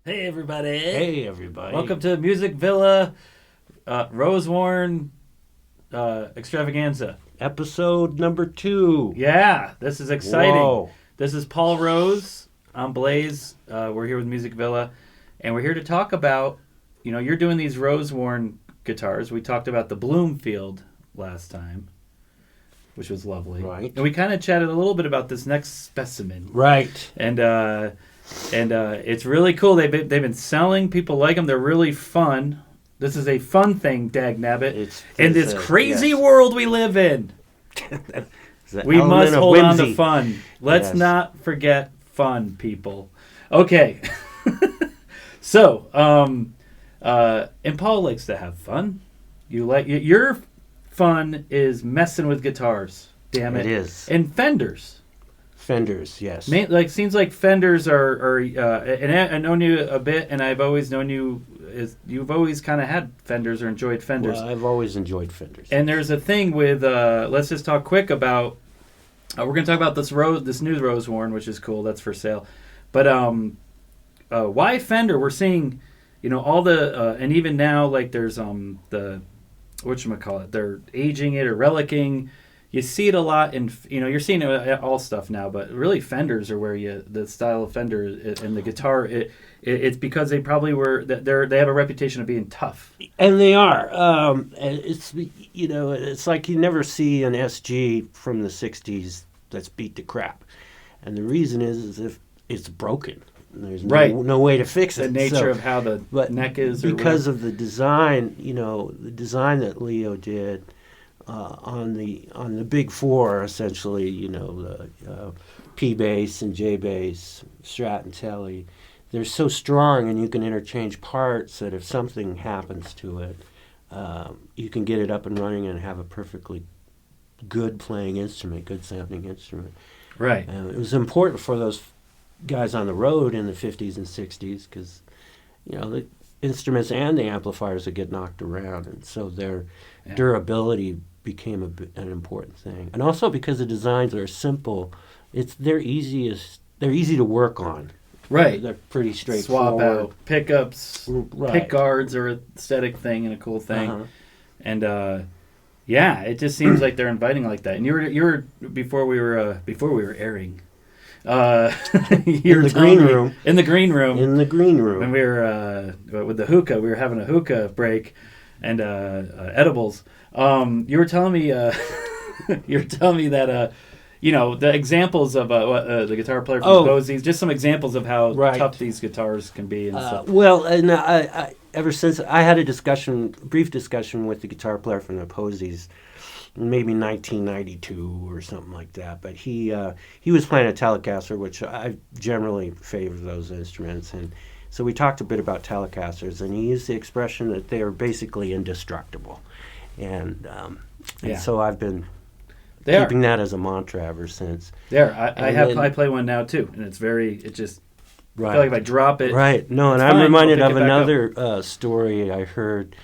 Hey everybody! Hey everybody! Welcome to Music Villa, Roseworn Extravaganza. Episode number 2. Yeah, this is exciting. Whoa. This is Paul Rose. I'm Blaze. We're here with Music Villa, and we're here to talk about. You're doing these Roseworn guitars. We talked about the Bloomfield last time, which was lovely. Right. And we kind of chatted a little bit about this next specimen. Right. And it's really cool. They've been selling. People like them. They're really fun. This is a fun thing, Dagnabbit. In this crazy world we live in, we must hold on to fun. Let's not forget fun, people. Okay. So, and Paul likes to have fun. Your fun is messing with guitars. Damn it! It is. And Fenders. Fenders, yes. Seems like Fenders are and I've known you a bit, and I've always known you you've always kind of had Fenders or enjoyed Fenders. Well, I've always enjoyed Fenders. And there's a thing with let's just talk quick about we're going to talk about this new Roseworn, which is cool. That's for sale. But why Fender? We're seeing all the and even now like there's the whatchamacallit, they're aging it or relicking. You see it a lot in, you're seeing it all stuff now, but really Fenders are where the style of Fender and the guitar, it's because they probably they have a reputation of being tough. And they are. It's like you never see an SG from the 60s that's beat to crap. And the reason is if it's broken. There's no way to fix it. The nature of how the neck is. Because of the design, the design that Leo did, on the big four, essentially, the P bass and J bass, Strat and Telly, they're so strong, and you can interchange parts that if something happens to it, you can get it up and running and have a perfectly good playing instrument, good sounding instrument. Right. It was important for those guys on the road in the 50s and 60s because, the instruments and the amplifiers would get knocked around, and so their durability became an important thing. And also because the designs are simple, they're easy to work on. Right. They're pretty straightforward. Swap out pickups, pick guards are an aesthetic thing and a cool thing. Uh-huh. And it just seems like they're inviting like that. And you were before we were airing. In the green room. In the green room. In the green room. When we were with the hookah, we were having a hookah break and edibles. You were telling me that the examples of the guitar player from Posies, just some examples of how tough these guitars can be and stuff. Well, and I ever since I had a brief discussion with the guitar player from the Posies, maybe 1992 or something like that. But he was playing a Telecaster, which I generally favor those instruments, and so we talked a bit about Telecasters, and he used the expression that they are basically indestructible. And so I've been keeping that as a mantra ever since. I play one now too, and I feel like if I drop it, right. No, and I'm reminded of another story I heard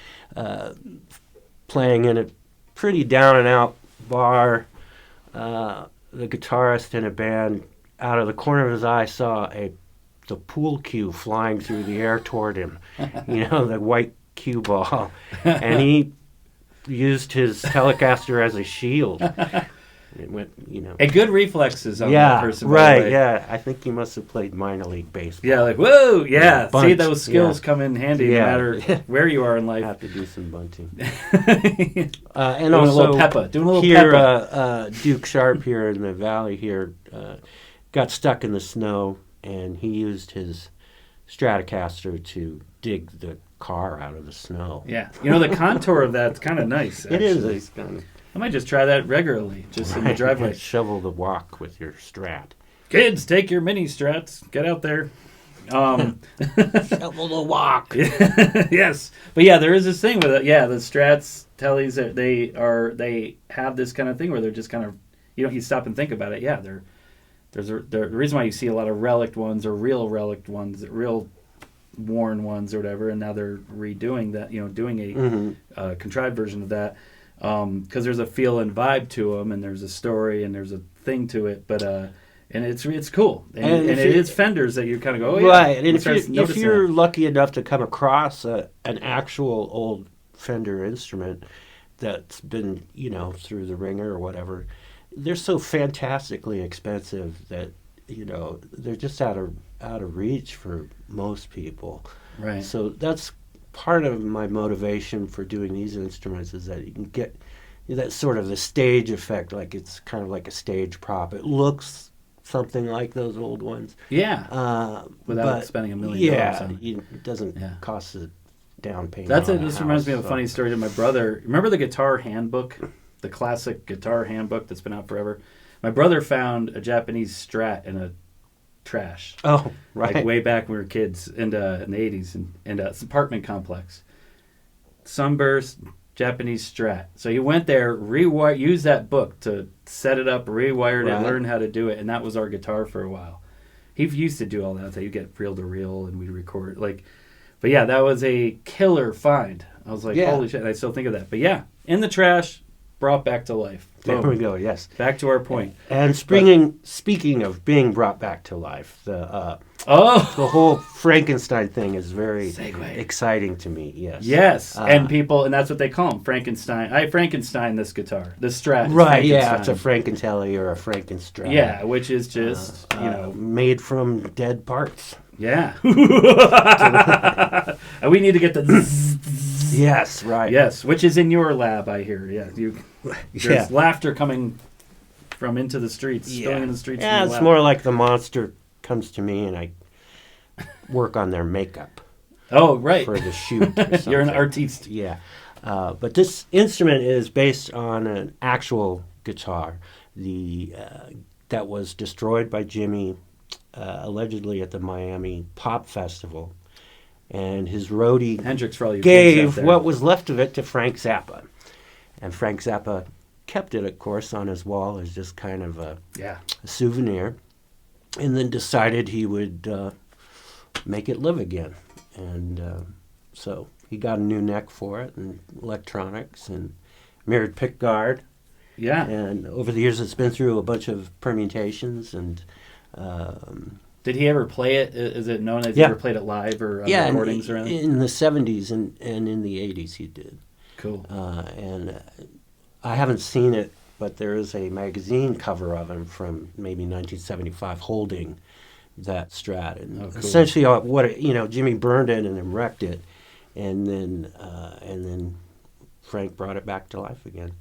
playing in a pretty down and out bar. The guitarist in a band, out of the corner of his eye, saw the pool cue flying through the air toward him. The white cue ball, and he used his Telecaster as a shield. It went, And good reflexes on that person. Right, yeah. I think he must have played minor league baseball. Yeah, like, whoa, yeah. See, those skills come in handy no matter where you are in life. Have to do some bunting. And also, doing a little here, peppa. Duke Sharp here in the valley here got stuck in the snow, and he used his Stratocaster to dig the car out of the snow. Yeah. The contour of that's kind of nice, actually. It is. It's kind of... I might just try that regularly, just in the driveway. Shovel the walk with your Strat. Kids, take your mini Strats. Get out there. Shovel the walk. Yes. But yeah, there is this thing with it. Yeah, the Strats, Tellys, they have this kind of thing where they're just kind of, you stop and think about it. Yeah, the reason why you see a lot of relic ones or real relic ones, real worn ones or whatever, and now they're redoing that, doing a contrived version of that. Because there's a feel and vibe to them, and there's a story, and there's a thing to it. But And it's cool. And it is Fenders that you kind of go, oh, yeah. Right. And if Noticing you're it. lucky enough to come across an actual old Fender instrument that's been, through the ringer or whatever, they're so fantastically expensive that, they're just out of reach for most people. Right. So that's part of my motivation for doing these instruments, is that you can get that sort of the stage effect, like it's kind of like a stage prop. It looks something like those old ones. Yeah. Without spending $1 million on it. It doesn't cost a down payment. That's it. This reminds me of a funny story to my brother. Remember the guitar handbook? The classic guitar handbook that's been out forever? My brother found a Japanese Strat in a trash. Oh, right. Like way back when we were kids in the 80s in an apartment complex. Sunburst Japanese Strat. So he went there, used that book to set it up, rewired it, learn how to do it, and that was our guitar for a while. He used to do all that. So you get reel to reel, and we'd record But yeah, that was a killer find. I was like, holy shit! And I still think of that. But yeah, in the trash, brought back to life. Boom. There we go. Yes. Back to our point. And speaking of being brought back to life, the whole Franken-Strat thing is very exciting to me. Yes. Yes, and that's what they call him, Frankenstein. I Frankenstein this guitar, this Strat. Right. Yeah, it's a Franken-Telly or a Franken-Strat. Yeah, which is just made from dead parts. Yeah. And we need to get the. Yes, right. Yes, which is in your lab, I hear. Yeah, there's laughter coming from into the streets, spilling in the streets. Yeah, it's more like the monster comes to me and I work on their makeup. Oh, right. For the shoot. Or You're an artiste. Yeah. But this instrument is based on an actual guitar that was destroyed by Jimi, allegedly at the Miami Pop Festival. And his roadie Hendrix gave what was left of it to Frank Zappa. And Frank Zappa kept it, of course, on his wall as just kind of a souvenir. And then decided he would make it live again. And so he got a new neck for it, and electronics, and mirrored pickguard. Yeah. And over the years, it's been through a bunch of permutations. And did he ever play it? Is it known as he ever played it live or recordings or anything? In the 70s and in the 80s he did. Cool. And I haven't seen it, but there is a magazine cover of him from maybe 1975 holding that Strat. And essentially Jimi burned it and then wrecked it, and then Frank brought it back to life again.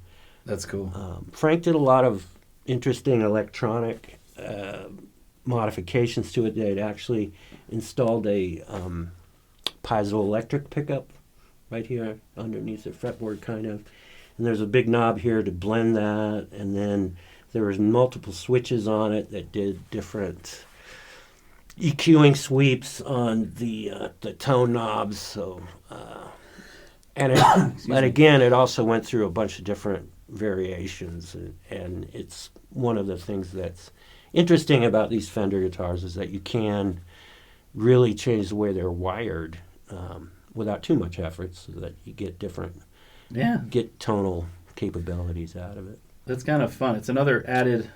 That's cool. Frank did a lot of interesting electronic modifications to it. They'd actually installed a piezoelectric pickup right here underneath the fretboard, kind of. And there's a big knob here to blend that. And then there was multiple switches on it that did different EQing sweeps on the tone knobs. So, but again, it also went through a bunch of different variations. And it's one of the things that's interesting about these Fender guitars is that you can really change the way they're wired without too much effort, so that you get get tonal capabilities out of it. That's kind of fun. It's another added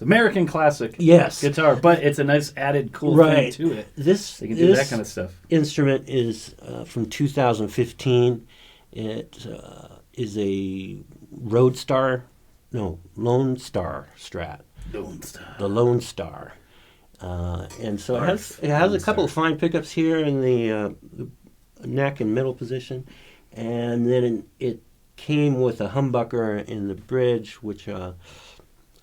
American classic guitar, but it's a nice added cool thing to it. This you can do that kind of stuff. Instrument is from 2015. It is a Lone Star Strat. The Lone Star. And so it has a couple of fine pickups here in the neck and middle position. And then it came with a humbucker in the bridge, which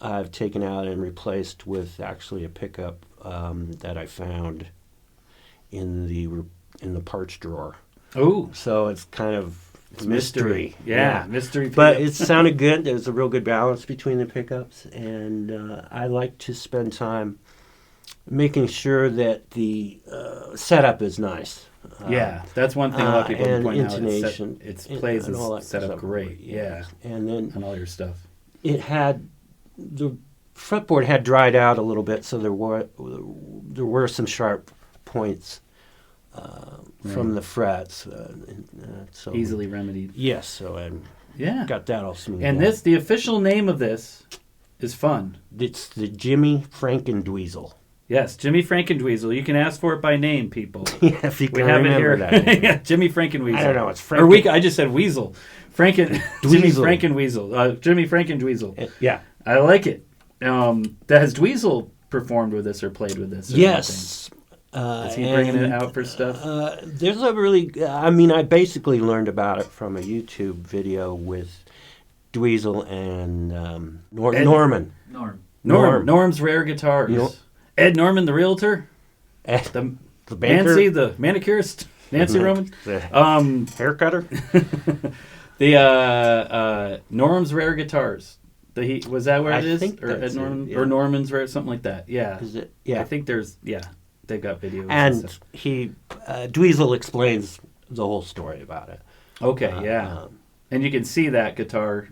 I've taken out and replaced with actually a pickup that I found in the parts drawer. Oh. So it's kind of mystery. Yeah, mystery pickup. But it sounded good. There's a real good balance between the pickups. And I like to spend time making sure that the setup is nice. That's one thing a lot of people and point intonation, out. It plays is set up great. Yeah. And then on all your stuff. It had the fretboard had dried out a little bit, so there were some sharp points from the frets. So easily remedied. Yes, so I got that all smooth. And the official name of this is fun. It's the Jimi Franken-Dweezil. Yes, Jimi Franken-Dweezil. You can ask for it by name, people. Yeah, if you We can have it remember here. that. Yeah, Jimi Franken-Dweezil. I don't know. It's I just said Weasel. Jimi Franken-Dweezil. Jimi Franken-Dweezil. Yeah. I like it. Has Dweezil performed with this or played with this? Yes. Is he bringing it out for stuff? There's a really... I basically learned about it from a YouTube video with Dweezil and Norman. Norm's Rare Guitars. Ed Norman, the realtor. The banker. Nancy, the manicurist. Nancy Roman. Haircutter. The Norm's Rare Guitars. Was that where it is? Or Ed Norman? Yeah. Or Norman's Rare, something like that. Yeah. Is it? Yeah. I think they've got videos. And stuff. Dweezil explains the whole story about it. Okay, yeah. And you can see that guitar.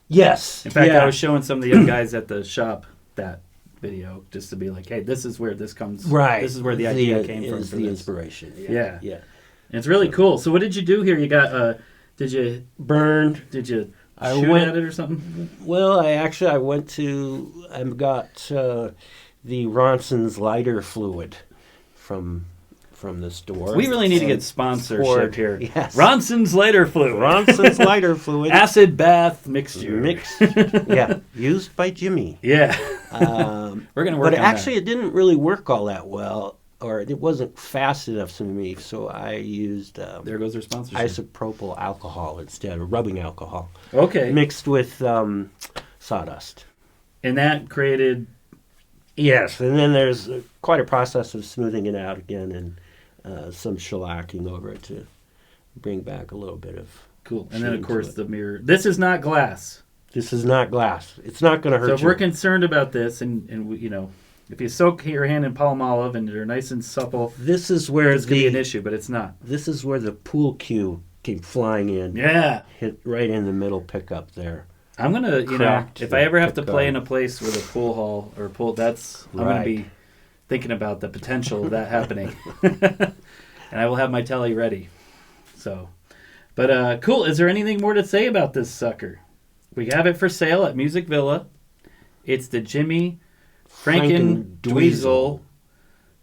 Yes. In fact, I was showing some of the young guys at the shop that video just to be like, hey, this is where this comes. Right. This is where the idea came from. The inspiration. Yeah. Yeah. And it's really cool. So what did you do here? You got, did you burned? Did you I shoot went at it or something? Well, I went to. I got the Ronson's lighter fluid from the store. We really need to get sponsorship here. Yes. Ronson's lighter fluid. Ronson's lighter fluid. Acid bath mixture. Yeah. Used by Jimi. Yeah. We're going to work on that. It didn't really work all that well, or it wasn't fast enough for me, so I used there goes our sponsorship. isopropyl alcohol instead of rubbing alcohol. Okay. Mixed with sawdust. And that created... Yes, and then there's quite a process of smoothing it out again and some shellacking over it to bring back a little bit of... Cool. And then, of course, the mirror. This is not glass. This is not glass. It's not going to hurt you. So if we're concerned about this, and if you soak your hand in palm olive and they're nice and supple, this is where it's going to be an issue, but it's not. This is where the pool cue came flying in. Yeah. Hit right in the middle pickup there. I'm going to, if I ever have to play in a place with a pool hall or pool, I'm going to be thinking about the potential of that happening. And I will have my telly ready. So, but cool. Is there anything more to say about this sucker? We have it for sale at Music Villa. It's the Jimi Franken-Dweezil,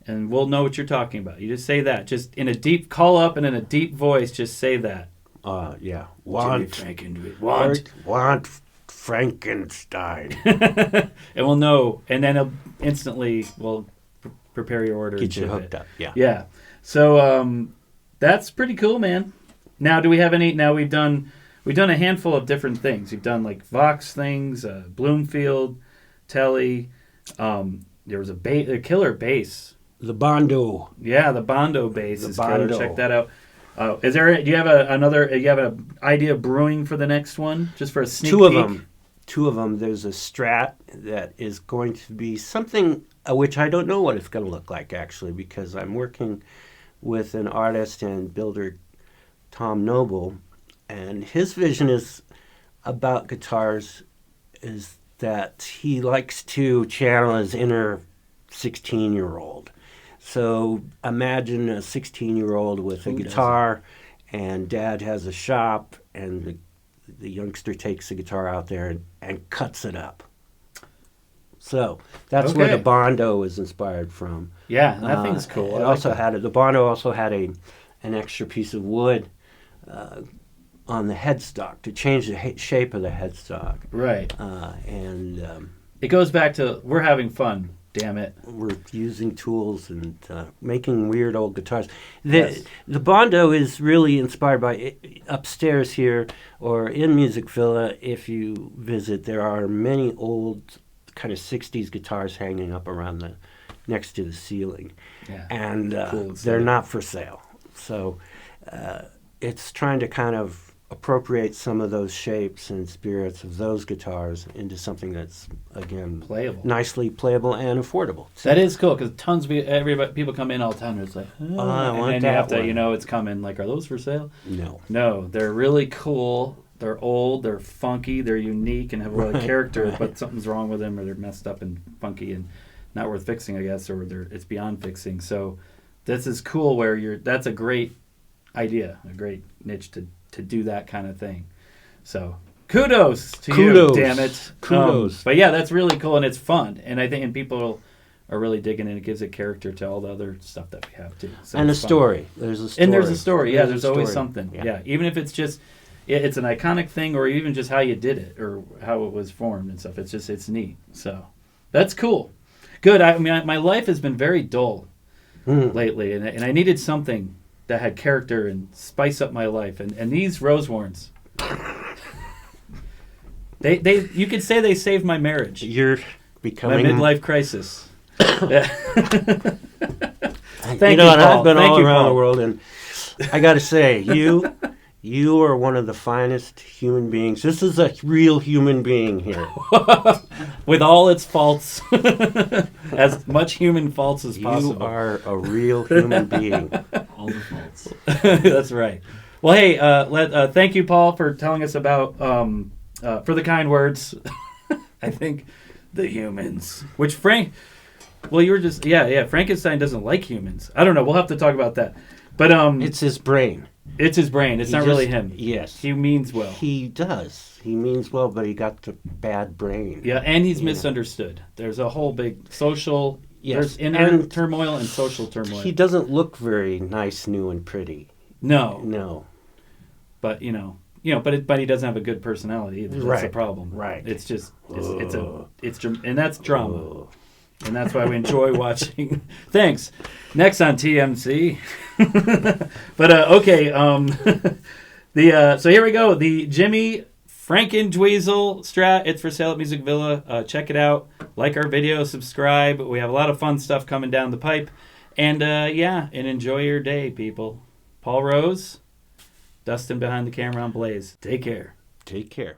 and we'll know what you're talking about. You just say that. Just in a deep call up and in a deep voice, just say that. Yeah. Want Frankenstein. And we'll know, and then instantly we'll prepare your order. Get you hooked up. Yeah. Yeah. So that's pretty cool, man. Now, do we have any? Now we've done a handful of different things. We've done like Vox things, Bloomfield, Telly. There was a killer bass. The Bondo. Yeah, the Bondo bass is Bondo. killer. Check that out. Do you have an idea of brewing for the next one? Just for a sneak peek? Two of them. There's a Strat that is going to be something which I don't know what it's going to look like, actually, because I'm working with an artist and builder, Tom Noble, and his vision is about guitars is that he likes to channel his inner 16-year-old. So imagine a 16-year-old with a guitar, and dad has a shop, and the youngster takes the guitar out there and cuts it up. So that's where the Bondo is inspired from. Yeah, that thing's cool. The Bondo also had an extra piece of wood on the headstock to change the shape of the headstock. Right. It goes back to we're having fun. Damn it. We're using tools and making weird old guitars. The Bondo is really inspired by upstairs here or in Music Villa. If you visit, there are many old kind of 60s guitars hanging up around next to the ceiling. Yeah. And cool. They're not for sale. So it's trying to kind of appropriate some of those shapes and spirits of those guitars into something that's, again, playable, nicely playable and affordable. That is cool because people come in all the time and it's like, I want and that you have to, one. it's coming. Like, are those for sale? No, they're really cool. They're old. They're funky. They're unique and have a lot of character. But something's wrong with them, or they're messed up and funky and not worth fixing, I guess, or it's beyond fixing. So this is cool. That's a great idea, a great niche to do that kind of thing. So Kudos to Kudos. you, damn it. Kudos. But yeah, that's really cool and it's fun. And I think people are really digging it. It gives it character to all the other stuff that we have too. So And a it's fun. story. There's a story. And there's a story. Yeah, there's a always story. something. Yeah. Even if it's just it's an iconic thing or even just how you did it or how it was formed and stuff. It's neat. So that's cool. Good. I mean, my life has been very dull lately, and I needed something that had character and spice up my life. And these Roseworns, they you could say they saved my marriage, You're my becoming midlife crisis. Thank you know, you, and Paul. I've been Thank all you, around Paul. the world, and I got to say, you are one of the finest human beings. This is a real human being here. With all its faults, as much human faults as possible. You are a real human being. All the faults. That's right. Well, hey, thank you, Paul, for telling us about for the kind words. I think the humans, which Frank. Well, you were just Frankenstein doesn't like humans. I don't know. We'll have to talk about that. But It's his brain. it's his brain. It's He not just- really him. Yes. He means well. He does. He means well, but he got the bad brain. Yeah, and he's Yeah. misunderstood. There's a whole big social. Yes, There's inner and turmoil and social turmoil. He doesn't look very nice, new, and pretty. No, No. but but he doesn't have a good personality either. That's Right, a problem. right. It's just and that's drama. Oh. And that's why we enjoy watching. Thanks. Next on TMC. But okay, so here we go. The Jimi Franken-Dweezil.Strat. It's for sale at Music Villa. Check it out. Like our video. Subscribe. We have a lot of fun stuff coming down the pipe. And and enjoy your day, people. Paul Rose, Dustin behind the camera on Blaze. Take care. Take care.